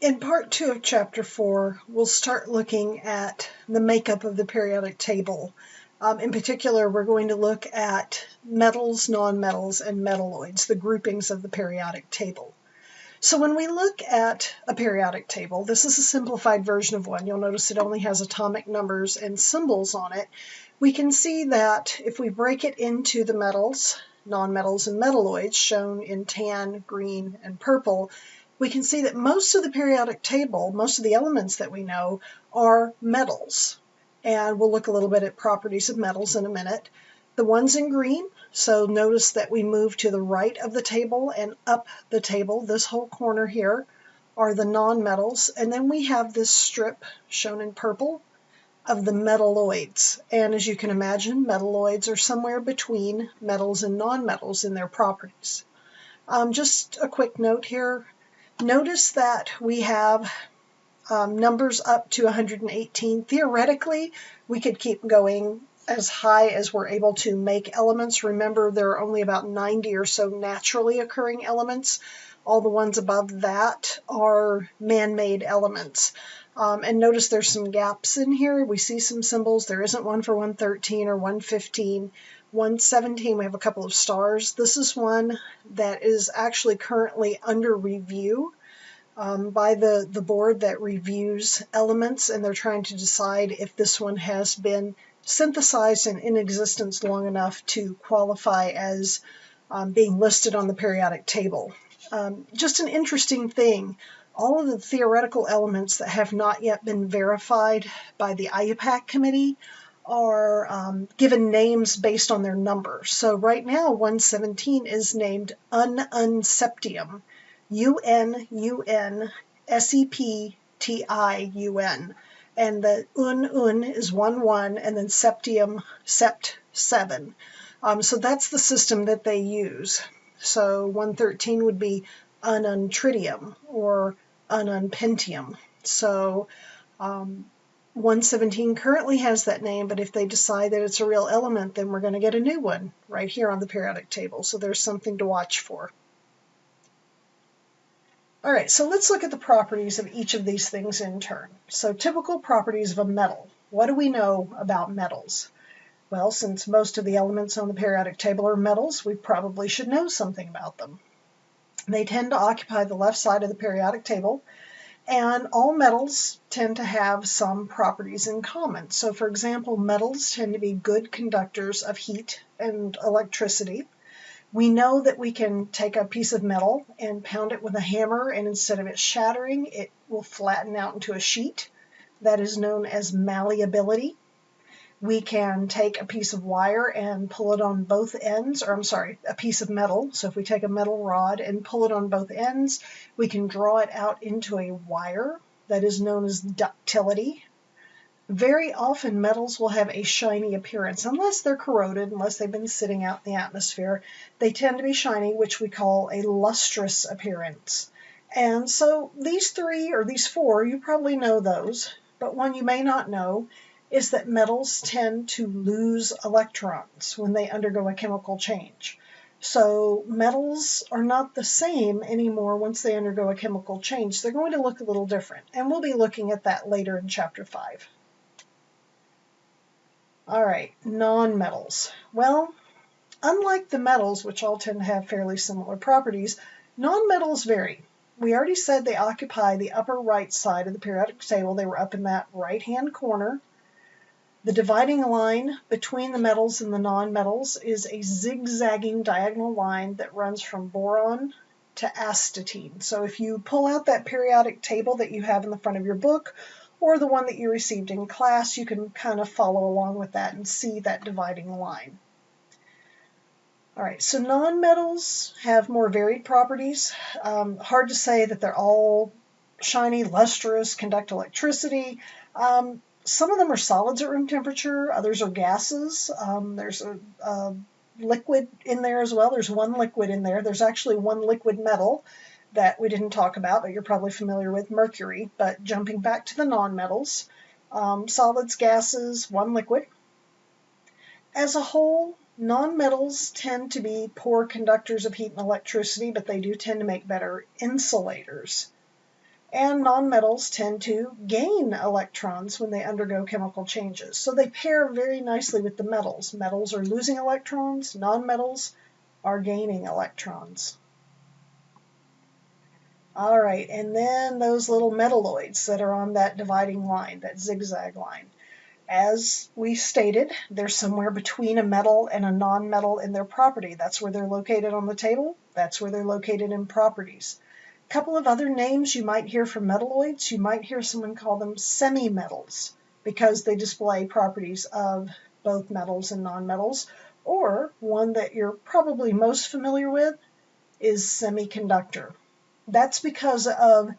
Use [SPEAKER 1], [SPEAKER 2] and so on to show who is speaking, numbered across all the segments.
[SPEAKER 1] In part 2 of chapter 4, we'll start looking at the makeup of the periodic table. In particular, we're going to look at metals, nonmetals, and metalloids, the groupings of the periodic table. So when we look at a periodic table, this is a simplified version of one. You'll notice it only has atomic numbers and symbols on it. We can see that if we break it into the metals, nonmetals, and metalloids, shown in tan, green, and purple, we can see that most of the periodic table, most of the elements that we know, are metals. And we'll look a little bit at properties of metals in a minute. The ones in green, so notice that we move to the right of the table and up the table. This whole corner here are the nonmetals. And then we have this strip shown in purple of the metalloids. And as you can imagine, metalloids are somewhere between metals and nonmetals in their properties. Just a quick note here. Notice that we have numbers up to 118. Theoretically, we could keep going as high as we're able to make elements. Remember, there are only about 90 or so naturally occurring elements. All the ones above that are man-made elements. And notice there's some gaps in here. We see some symbols. There isn't one for 113 or 115. 117, we have a couple of stars. This is one that is actually currently under review by the board that reviews elements, and they're trying to decide if this one has been synthesized and in existence long enough to qualify as being listed on the periodic table. Just an interesting thing, all of the theoretical elements that have not yet been verified by the IUPAC committee are given names based on their number. So right now 117 is named unseptium, UNSEPTIUN, and the un is 1 and then septium, sept 7. So that's the system that they use. So 113 would be ununtritium or ununpentium. So 117 currently has that name, but if they decide that it's a real element, then we're going to get a new one right here on the periodic table. So there's something to watch for. All right, so let's look at the properties of each of these things in turn. So typical properties of a metal. What do we know about metals? Well, since most of the elements on the periodic table are metals, we probably should know something about them. They tend to occupy the left side of the periodic table, and all metals tend to have some properties in common. So for example, metals tend to be good conductors of heat and electricity. We know that we can take a piece of metal and pound it with a hammer, and instead of it shattering, it will flatten out into a sheet. That is known as malleability. We can take a piece of wire and pull it on both ends, or I'm sorry, a piece of metal. So if we take a metal rod and pull it on both ends, we can draw it out into a wire. That is known as ductility. Very often metals will have a shiny appearance, unless they're corroded, unless they've been sitting out in the atmosphere. They tend to be shiny, which we call a lustrous appearance. And so these three, or these four, you probably know those, but one you may not know is that metals tend to lose electrons when they undergo a chemical change. So metals are not the same anymore once they undergo a chemical change. They're going to look a little different, and we'll be looking at that later in chapter 5. All right, nonmetals. Well, unlike the metals, which all tend to have fairly similar properties, nonmetals vary. We already said they occupy the upper right side of the periodic table. They were up in that right-hand corner. The dividing line between the metals and the nonmetals is a zigzagging diagonal line that runs from boron to astatine. So if you pull out that periodic table that you have in the front of your book, or the one that you received in class, you can kind of follow along with that and see that dividing line. All right, so nonmetals have more varied properties. Hard to say that they're all shiny, lustrous, conduct electricity. Some of them are solids at room temperature, others are gases. There's a liquid in there as well. There's one liquid in there. There's actually one liquid metal that we didn't talk about, but you're probably familiar with, mercury. But jumping back to the nonmetals, solids, gases, one liquid. As a whole, nonmetals tend to be poor conductors of heat and electricity, but they do tend to make better insulators. And nonmetals tend to gain electrons when they undergo chemical changes. So they pair very nicely with the metals. Metals are losing electrons, nonmetals are gaining electrons. All right, and then those little metalloids that are on that dividing line, that zigzag line. As we stated, they're somewhere between a metal and a nonmetal in their property. That's where they're located on the table. That's where they're located in properties. A couple of other names you might hear for metalloids. You might hear someone call them semimetals because they display properties of both metals and nonmetals. Or one that you're probably most familiar with is semiconductor. That's because of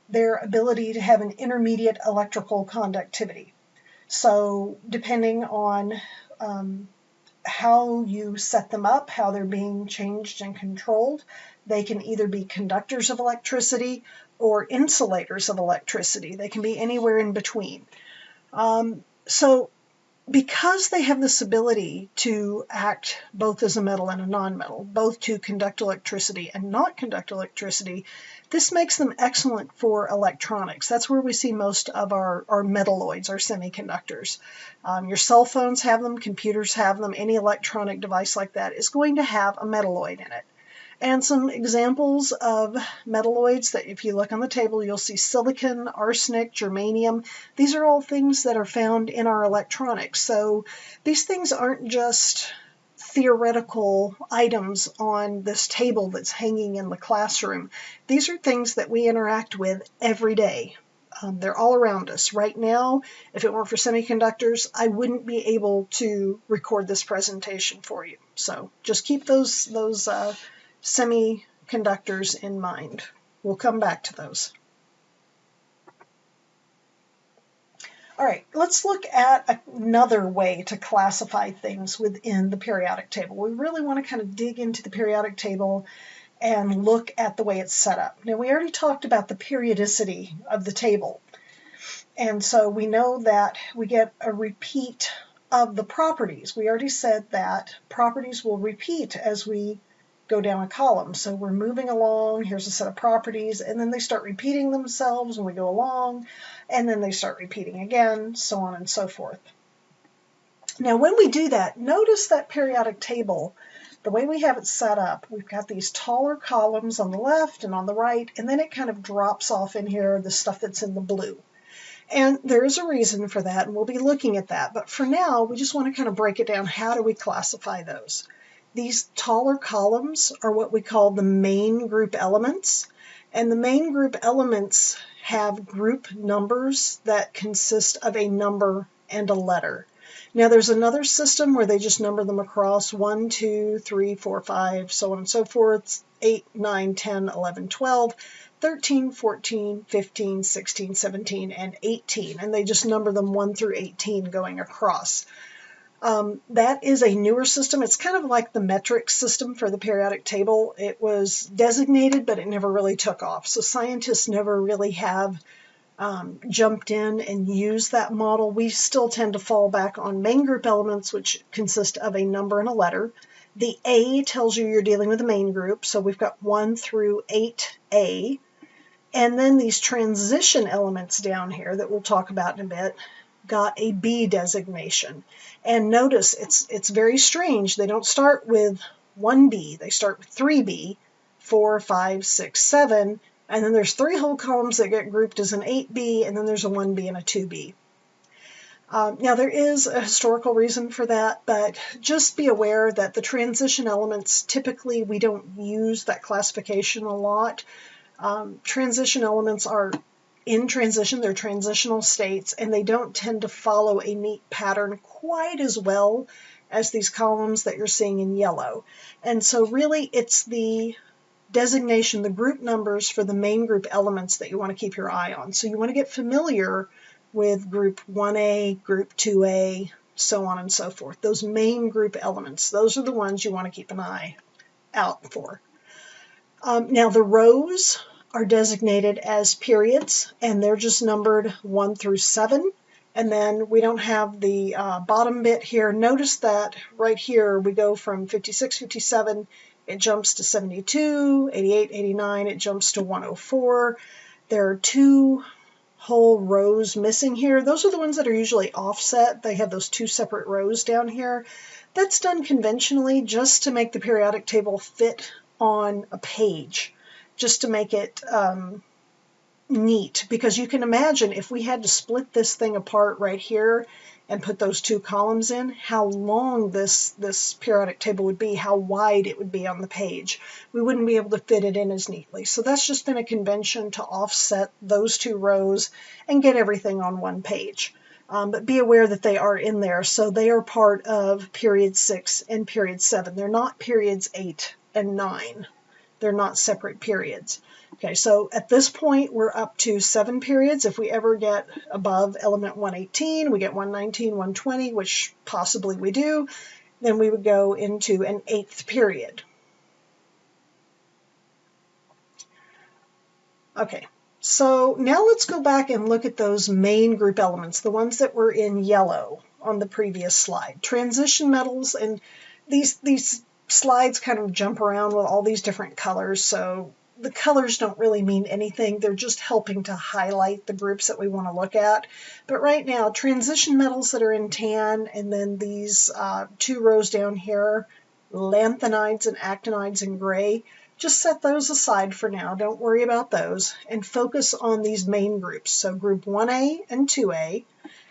[SPEAKER 1] their ability to have an intermediate electrical conductivity. So depending on how you set them up, how they're being changed and controlled, they can either be conductors of electricity or insulators of electricity. They can be anywhere in between. So because they have this ability to act both as a metal and a nonmetal, both to conduct electricity and not conduct electricity, this makes them excellent for electronics. That's where we see most of our metalloids, our semiconductors. Your cell phones have them, computers have them, any electronic device like that is going to have a metalloid in it. And some examples of metalloids that if you look on the table, you'll see silicon, arsenic, germanium. These are all things that are found in our electronics. So these things aren't just theoretical items on this table that's hanging in the classroom. These are things that we interact with every day. They're all around us. Right now, if it weren't for semiconductors, I wouldn't be able to record this presentation for you. So just keep those semiconductors in mind. We'll come back to those. All right, let's look at another way to classify things within the periodic table. We really want to kind of dig into the periodic table and look at the way it's set up. Now, we already talked about the periodicity of the table. And so we know that we get a repeat of the properties. We already said that properties will repeat as we go down a column. So we're moving along, here's a set of properties, and then they start repeating themselves when we go along, and then they start repeating again, so on and so forth. Now when we do that, notice that periodic table, the way we have it set up, we've got these taller columns on the left and on the right, and then it kind of drops off in here, the stuff that's in the blue. And there is a reason for that, and we'll be looking at that. But for now, we just want to kind of break it down. How do we classify those? These taller columns are what we call the main group elements. And the main group elements have group numbers that consist of a number and a letter. Now there's another system where they just number them across 1, 2, 3, 4, 5, so on and so forth, 8, 9, 10, 11, 12, 13, 14, 15, 16, 17, and 18. And they just number them 1 through 18 going across. That is a newer system. It's kind of like the metric system for the periodic table. It was designated, but it never really took off. So scientists never really have jumped in and used that model. We still tend to fall back on main group elements, which consist of a number and a letter. The A tells you you're dealing with a main group, so we've got 1 through 8A. And then these transition elements down here that we'll talk about in a bit got a B designation. And notice it's very strange. They don't start with 1B. They start with 3B, 4, 5, 6, 7, and then there's 3 whole columns that get grouped as an 8B, and then there's a 1B and a 2B. Now there is a historical reason for that, but just be aware that the transition elements, typically we don't use that classification a lot. Transition elements are in transition, they're transitional states, and they don't tend to follow a neat pattern quite as well as these columns that you're seeing in yellow. And so really it's the designation, the group numbers for the main group elements that you want to keep your eye on. So you want to get familiar with group 1A, group 2A, so on and so forth. Those main group elements, those are the ones you want to keep an eye out for. Now the rows are designated as periods, and they're just numbered 1 through 7. And then we don't have the bottom bit here. Notice that right here we go from 56, 57, it jumps to 72, 88, 89, it jumps to 104. There are 2 whole rows missing here. Those are the ones that are usually offset. They have those 2 separate rows down here. That's done conventionally just to make the periodic table fit on a page, just to make it neat, because you can imagine if we had to split this thing apart right here and put those 2 columns in, how long this periodic table would be, how wide it would be on the page. We wouldn't be able to fit it in as neatly. So that's just been a convention to offset those 2 rows and get everything on one page. But be aware that they are in there. So they are part of period 6 and period 7. They're not periods 8 and 9. They're not separate periods. Okay, so at this point, we're up to 7 periods. If we ever get above element 118, we get 119, 120, which possibly we do, then we would go into an 8th period. Okay, so now let's go back and look at those main group elements, the ones that were in yellow on the previous slide. Transition metals, and these slides kind of jump around with all these different colors, so the colors don't really mean anything. They're just helping to highlight the groups that we want to look at. But right now, transition metals that are in tan, and then these 2 rows down here, lanthanides and actinides in gray, just set those aside for now. Don't worry about those, and focus on these main groups. So group 1A and 2A,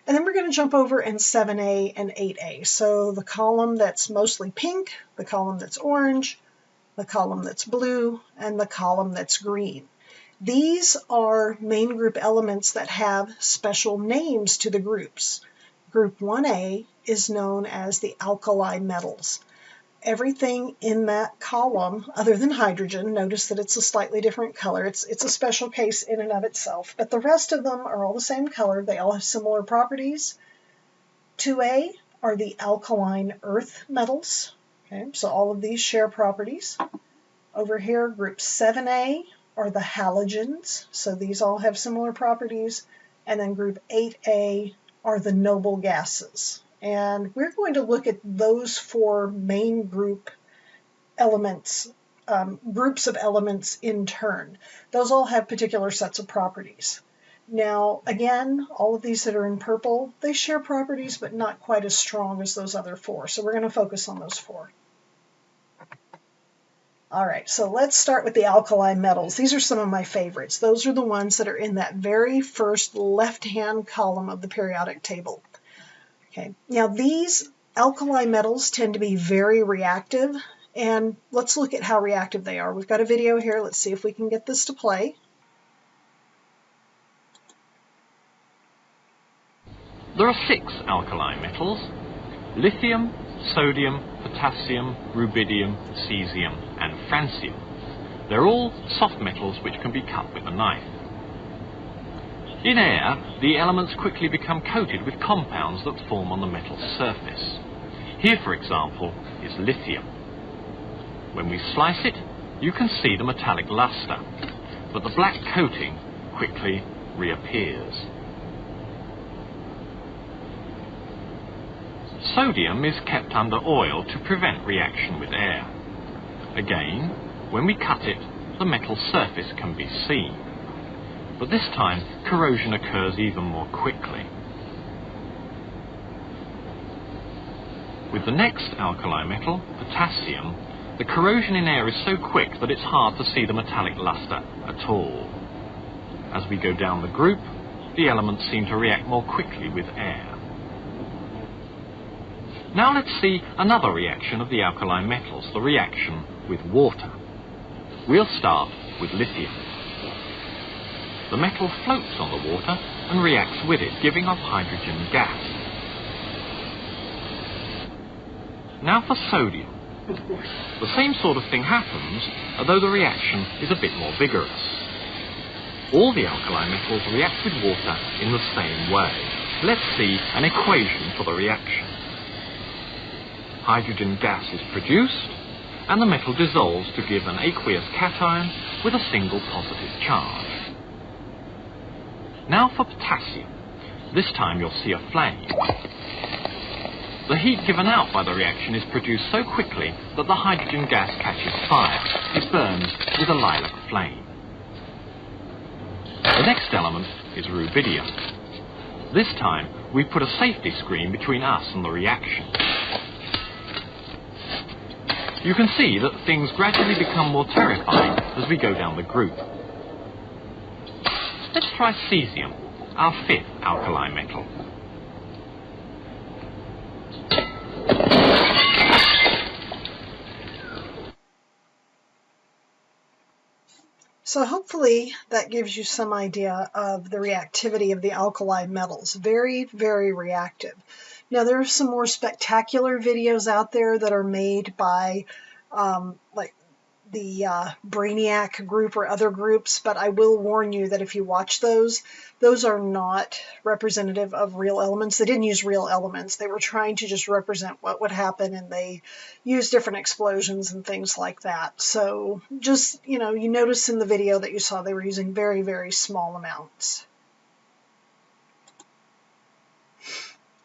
[SPEAKER 1] and then we're going to jump over in 7A and 8A. So the column that's mostly pink, the column that's orange, the column that's blue, and the column that's green. These are main group elements that have special names to the groups. Group 1A is known as the alkali metals. Everything in that column, other than hydrogen, notice that it's a slightly different color. It's a special case in and of itself, but the rest of them are all the same color. They all have similar properties. 2A are the alkaline earth metals. Okay, so all of these share properties. Over here, group 7A are the halogens, so these all have similar properties. And then group 8A are the noble gases. And we're going to look at those 4 main group elements, groups of elements in turn. Those all have particular sets of properties. Now, again, all of these that are in purple, they share properties, but not quite as strong as those other 4. So we're going to focus on those 4. All right, so let's start with the alkali metals. These are some of my favorites. Those are the ones that are in that very first left-hand column of the periodic table. Okay, now these alkali metals tend to be very reactive, and let's look at how reactive they are. We've got a video here. Let's see if we can get this to play.
[SPEAKER 2] There are 6 alkali metals: lithium, sodium, potassium, rubidium, cesium, and francium. They're all soft metals which can be cut with a knife. In air, the elements quickly become coated with compounds that form on the metal's surface. Here, for example, is lithium. When we slice it, you can see the metallic luster, but the black coating quickly reappears. Sodium is kept under oil to prevent reaction with air. Again, when we cut it, the metal surface can be seen. But this time, corrosion occurs even more quickly. With the next alkali metal, potassium, the corrosion in air is so quick that it's hard to see the metallic luster at all. As we go down the group, the elements seem to react more quickly with air. Now let's see another reaction of the alkali metals, the reaction with water. We'll start with lithium. The metal floats on the water and reacts with it, giving off hydrogen gas. Now for sodium. The same sort of thing happens, although the reaction is a bit more vigorous. All the alkali metals react with water in the same way. Let's see an equation for the reaction. Hydrogen gas is produced, and the metal dissolves to give an aqueous cation with a single positive charge. Now for potassium. This time you'll see a flame. The heat given out by the reaction is produced so quickly that the hydrogen gas catches fire. It burns with a lilac flame. The next element is rubidium. This time, we put a safety screen between us and the reaction. You can see that things gradually become more terrifying as we go down the group. Let's try cesium, our fifth alkali metal.
[SPEAKER 1] So hopefully that gives you some idea of the reactivity of the alkali metals. Very, very reactive. Now there are some more spectacular videos out there that are made by like the Brainiac group or other groups, but I will warn you that if you watch those are not representative of real elements. They didn't use real elements. They were trying to just represent what would happen, and they used different explosions and things like that. So just, you notice in the video that you saw they were using very, very small amounts.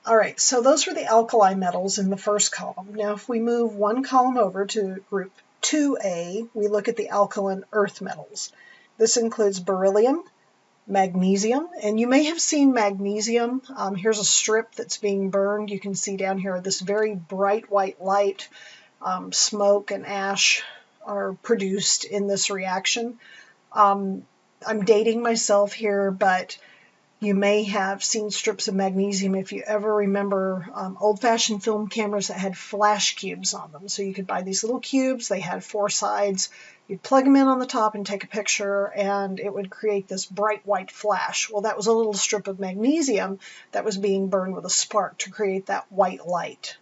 [SPEAKER 1] All right, so those were the alkali metals in the first column. Now if we move one column over to group 2A, we look at the alkaline earth metals. This includes beryllium, magnesium, and you may have seen magnesium. Here's a strip that's being burned. You can see down here this very bright white light. Smoke and ash are produced in this reaction. I'm dating myself here, but you may have seen strips of magnesium if you ever remember old-fashioned film cameras that had flash cubes on them. So you could buy these little cubes. They had 4 sides. You'd plug them in on the top and take a picture, and it would create this bright white flash. Well, that was a little strip of magnesium that was being burned with a spark to create that white light.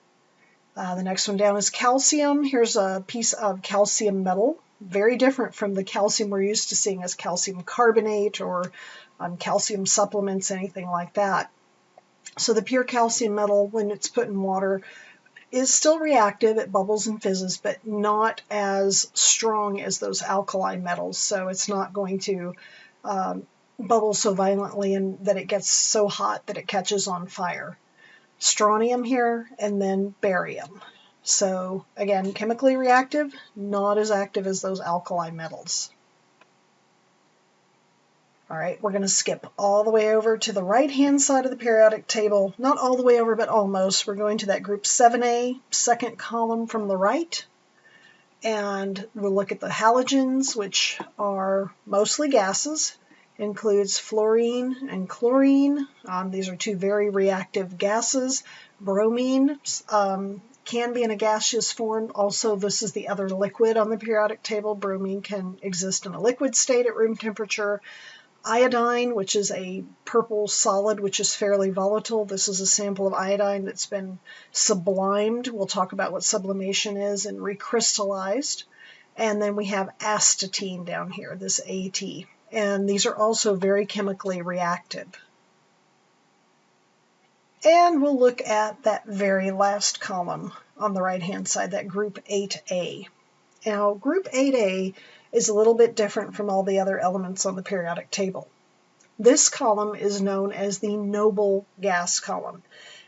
[SPEAKER 1] The next one down is calcium. Here's a piece of calcium metal, very different from the calcium we're used to seeing as calcium carbonate or calcium supplements, anything like that. So the pure calcium metal, when it's put in water, is still reactive. It bubbles and fizzes, but not as strong as those alkali metals. So it's not going to bubble so violently and that it gets so hot that it catches on fire. Strontium here, and then barium. So again, chemically reactive, not as active as those alkali metals. All right, we're going to skip all the way over to the right-hand side of the periodic table. Not all the way over, but almost. We're going to that group 7A, second column from the right. And we'll look at the halogens, which are mostly gases. Includes fluorine and chlorine. These are 2 very reactive gases. Bromine can be in a gaseous form. Also, this is the other liquid on the periodic table. Bromine can exist in a liquid state at room temperature. Iodine, which is a purple solid, which is fairly volatile. This is a sample of iodine that's been sublimed. We'll talk about what sublimation is, and recrystallized. And then we have astatine down here, this AT. And these are also very chemically reactive. And we'll look at that very last column on the right-hand side, that group 8A. Now, group 8A is a little bit different from all the other elements on the periodic table. This column is known as the noble gas column.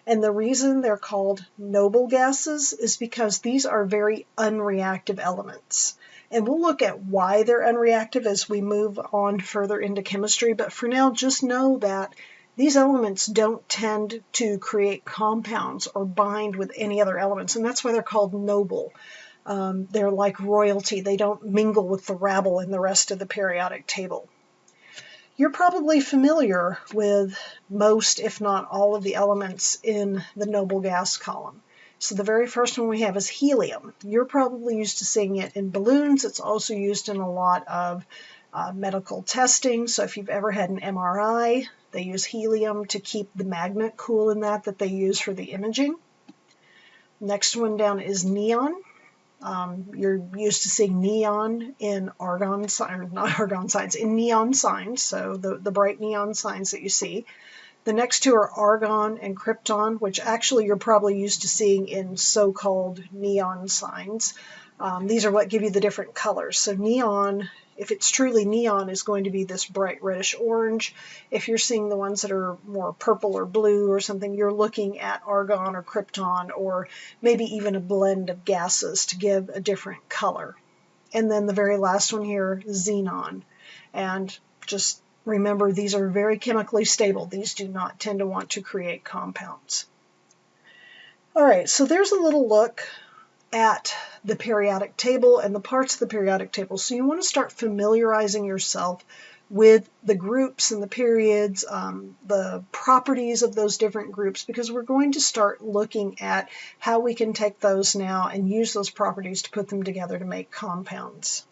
[SPEAKER 1] And the reason they're called noble gases is because these are very unreactive elements. And we'll look at why they're unreactive as we move on further into chemistry. But for now, just know that these elements don't tend to create compounds or bind with any other elements. And that's why they're called noble. They're like royalty. They don't mingle with the rabble in the rest of the periodic table. You're probably familiar with most, if not all, of the elements in the noble gas column. So the very first one we have is helium. You're probably used to seeing it in balloons. It's also used in a lot of medical testing. So if you've ever had an MRI, they use helium to keep the magnet cool in that they use for the imaging. Next one down is neon. You're used to seeing neon in in neon signs, so the bright neon signs that you see. The next 2 are argon and krypton, which actually you're probably used to seeing in so-called neon signs. These are what give you the different colors. So neon, if it's truly neon, is going to be this bright reddish orange. If you're seeing the ones that are more purple or blue or something, you're looking at argon or krypton, or maybe even a blend of gases to give a different color. And then the very last one here, xenon. And just Remember, these are very chemically stable. These do not tend to want to create compounds. All right, so there's a little look at the periodic table and the parts of the periodic table. So you want to start familiarizing yourself with the groups and the periods, the properties of those different groups, because we're going to start looking at how we can take those now and use those properties to put them together to make compounds.